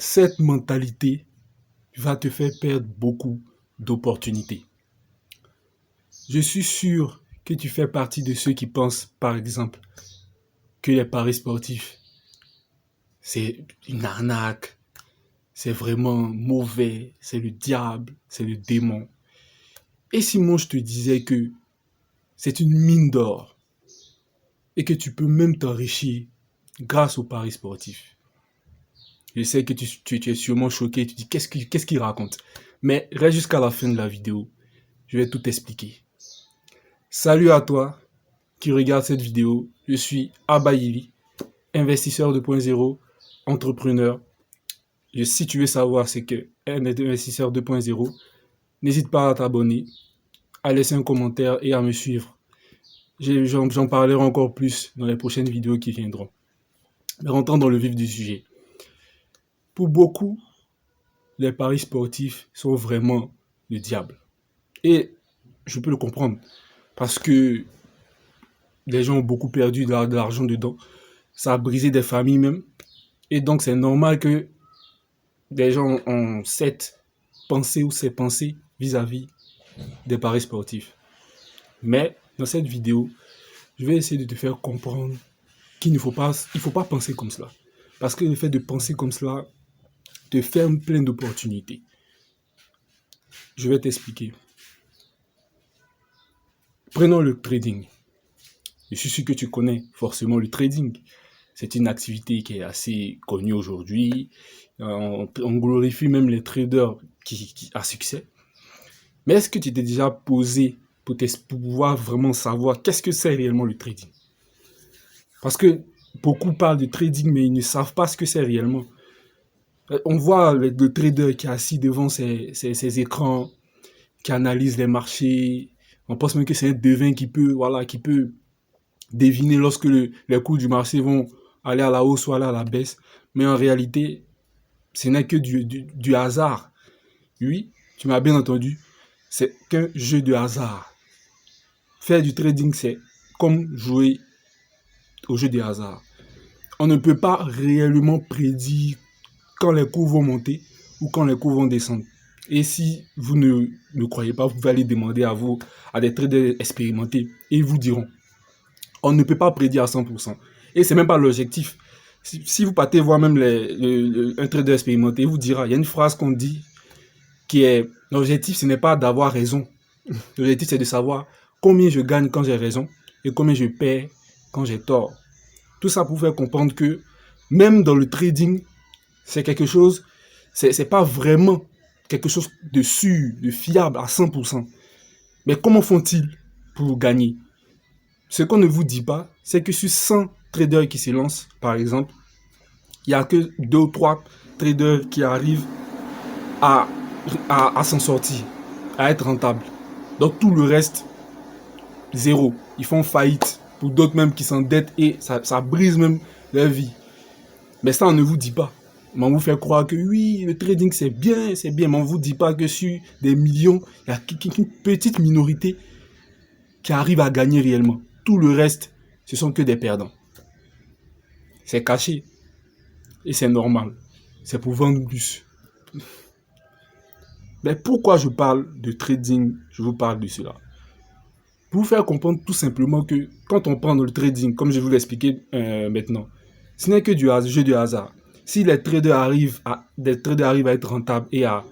cette mentalité va te faire perdre beaucoup d'opportunités. Je suis sûr que tu fais partie de ceux qui pensent, par exemple, que les paris sportifs, c'est une arnaque, c'est vraiment mauvais, c'est le diable, c'est le démon. Et si moi je te disais que c'est une mine d'or et que tu peux même t'enrichir grâce aux paris sportifs? Je sais que tu es sûrement choqué, tu dis qu'est-ce qu'il raconte? Mais reste jusqu'à la fin de la vidéo, je vais tout expliquer. Salut à toi qui regarde cette vidéo, je suis Abayili, investisseur 2.0, entrepreneur. Si tu veux savoir ce qu'est un investisseur 2.0, n'hésite pas à t'abonner, à laisser un commentaire et à me suivre. J'en parlerai encore plus dans les prochaines vidéos qui viendront. Mais rentrons dans le vif du sujet. Pour beaucoup, les paris sportifs sont vraiment le diable. Et je peux le comprendre, parce que les gens ont beaucoup perdu de l'argent dedans. Ça a brisé des familles même. Et donc c'est normal que des gens ont cette pensée ou ces pensées vis-à-vis des paris sportifs. Mais dans cette vidéo, je vais essayer de te faire comprendre qu'il ne faut pas penser comme cela. Parce que le fait de penser comme cela te ferme plein d'opportunités. Je vais t'expliquer. Prenons le trading. Je suis sûr que tu connais forcément le trading. C'est une activité qui est assez connue aujourd'hui. On glorifie même les traders qui à succès. Mais est-ce que tu t'es déjà posé pour pouvoir vraiment savoir qu'est-ce que c'est réellement le trading? Parce que beaucoup parlent de trading, mais ils ne savent pas ce que c'est réellement. On voit le trader qui est assis devant ses écrans, qui analyse les marchés. On pense même que c'est un devin qui peut deviner lorsque les cours du marché vont aller à la hausse ou aller à la baisse. Mais en réalité, ce n'est que du hasard. Oui, tu m'as bien entendu, c'est qu'un jeu de hasard. Faire du trading, c'est comme jouer au jeu de hasard. On ne peut pas réellement prédire quand les cours vont monter ou quand les cours vont descendre. Et si vous ne croyez pas, vous pouvez aller demander à des traders expérimentés et ils vous diront, on ne peut pas prédire à 100%. Et c'est même pas l'objectif. Si vous partez voir même un trader expérimenté, il vous dira, il y a une phrase qu'on dit qui est, l'objectif ce n'est pas d'avoir raison. L'objectif c'est de savoir combien je gagne quand j'ai raison et combien je perds quand j'ai tort. Tout ça pour faire comprendre que même dans le trading, c'est quelque chose, c'est pas vraiment quelque chose de sûr, de fiable à 100%. Mais comment font-ils pour gagner? Ce qu'on ne vous dit pas, c'est que sur 100 traders qui se lancent, par exemple, il n'y a que 2 ou 3 traders qui arrivent à s'en sortir, à être rentables. Donc tout le reste, zéro. Ils font faillite. Pour d'autres même qui s'endettent et ça brise même leur vie. Mais ça, on ne vous dit pas. Mais on vous fait croire que oui, le trading c'est bien, mais on ne vous dit pas que sur des millions, il y a une petite minorité qui arrive à gagner réellement. Tout le reste, ce sont que des perdants. C'est caché. Et c'est normal. C'est pour vendre plus. Mais pourquoi je parle de trading, je vous parle de cela? Pour vous faire comprendre tout simplement que quand on prend le trading, comme je vous l'ai expliqué maintenant, ce n'est que du jeu de hasard. Si des traders arrivent à être rentables et à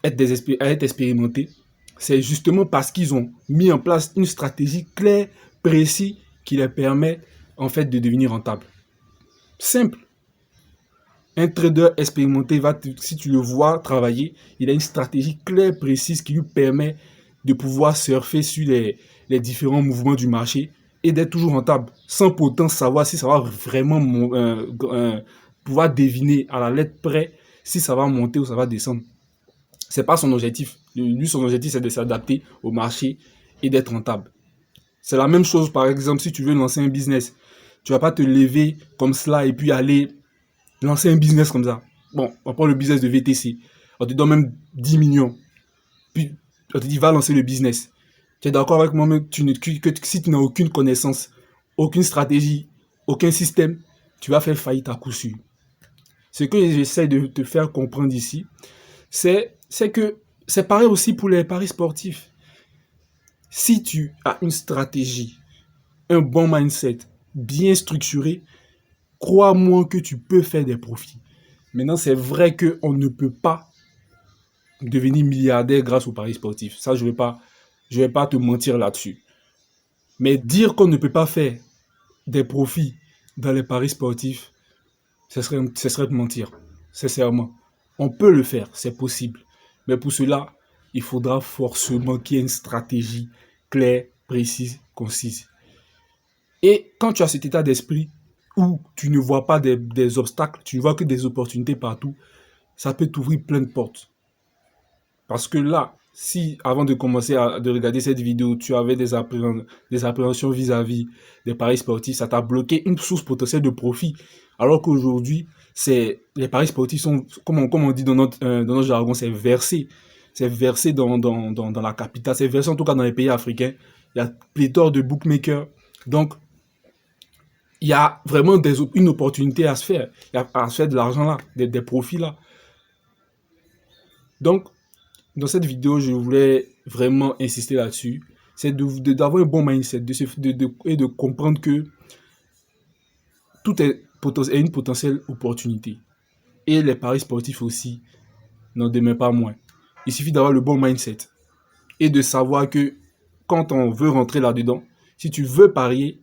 être expérimentés, c'est justement parce qu'ils ont mis en place une stratégie claire, précise, qui les permet en fait de devenir rentables. Simple. Un trader expérimenté, si tu le vois travailler, il a une stratégie claire, précise qui lui permet de pouvoir surfer sur les différents mouvements du marché et d'être toujours rentable, sans pourtant savoir si ça va vraiment pouvoir deviner à la lettre près si ça va monter ou ça va descendre. C'est pas son objectif. Lui, son objectif, c'est de s'adapter au marché et d'être rentable. C'est la même chose, par exemple, si tu veux lancer un business. Tu vas pas te lever comme cela et puis aller lancer un business comme ça. Bon, on prend le business de VTC. On te donne même 10 millions. Puis, on te dit, va lancer le business. Tu es d'accord avec moi même que si tu n'as aucune connaissance, aucune stratégie, aucun système, tu vas faire faillite à coup sûr. Ce que j'essaie de te faire comprendre ici, c'est que c'est pareil aussi pour les paris sportifs. Si tu as une stratégie, un bon mindset, bien structuré, crois-moi que tu peux faire des profits. Maintenant, c'est vrai qu'on ne peut pas devenir milliardaire grâce aux paris sportifs. Ça, je vais pas te mentir là-dessus. Mais dire qu'on ne peut pas faire des profits dans les paris sportifs, ce serait de mentir. Sincèrement. On peut le faire, c'est possible. Mais pour cela, il faudra forcément qu'il y ait une stratégie claire, précise, concise. Et quand tu as cet état d'esprit où tu ne vois pas des obstacles, tu ne vois que des opportunités partout, ça peut t'ouvrir plein de portes. Parce que là, si avant de commencer de regarder cette vidéo, tu avais des appréhensions vis-à-vis des paris sportifs, ça t'a bloqué une source potentielle de profit. Alors qu'aujourd'hui, les paris sportifs sont, comme on dit dans notre jargon, c'est versé. C'est versé dans la capitale, c'est versé en tout cas dans les pays africains. Il y a pléthore de bookmakers. Donc, il y a vraiment une opportunité à se faire. Il y a à se faire de l'argent là, des profits là. Donc, dans cette vidéo, je voulais vraiment insister là-dessus. C'est d'avoir un bon mindset et de comprendre que tout est une potentielle opportunité. Et les paris sportifs aussi n'en demeurent pas moins. Il suffit d'avoir le bon mindset et de savoir que quand on veut rentrer là-dedans, si tu veux parier,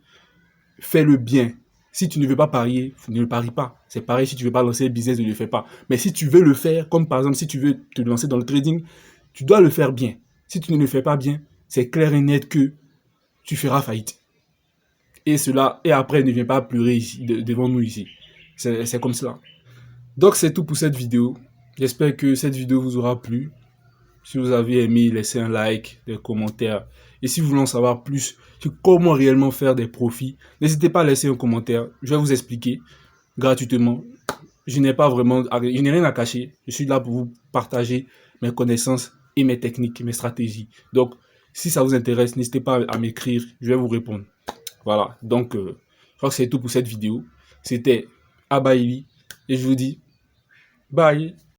fais-le bien. Si tu ne veux pas parier, ne le parie pas. C'est pareil, si tu ne veux pas lancer un business, ne le fais pas. Mais si tu veux le faire, comme par exemple si tu veux te lancer dans le trading, tu dois le faire bien. Si tu ne le fais pas bien, c'est clair et net que tu feras faillite. Et après, ne viens pas pleurer ici, devant nous ici. C'est comme cela. Donc, c'est tout pour cette vidéo. J'espère que cette vidéo vous aura plu. Si vous avez aimé, laissez un like, des commentaires. Et si vous voulez en savoir plus sur comment réellement faire des profits, n'hésitez pas à laisser un commentaire. Je vais vous expliquer gratuitement. Je n'ai rien à cacher. Je suis là pour vous partager mes connaissances et mes techniques, mes stratégies. Donc, si ça vous intéresse, n'hésitez pas à m'écrire. Je vais vous répondre. Voilà. Donc, je crois que c'est tout pour cette vidéo. C'était Abaili et je vous dis bye.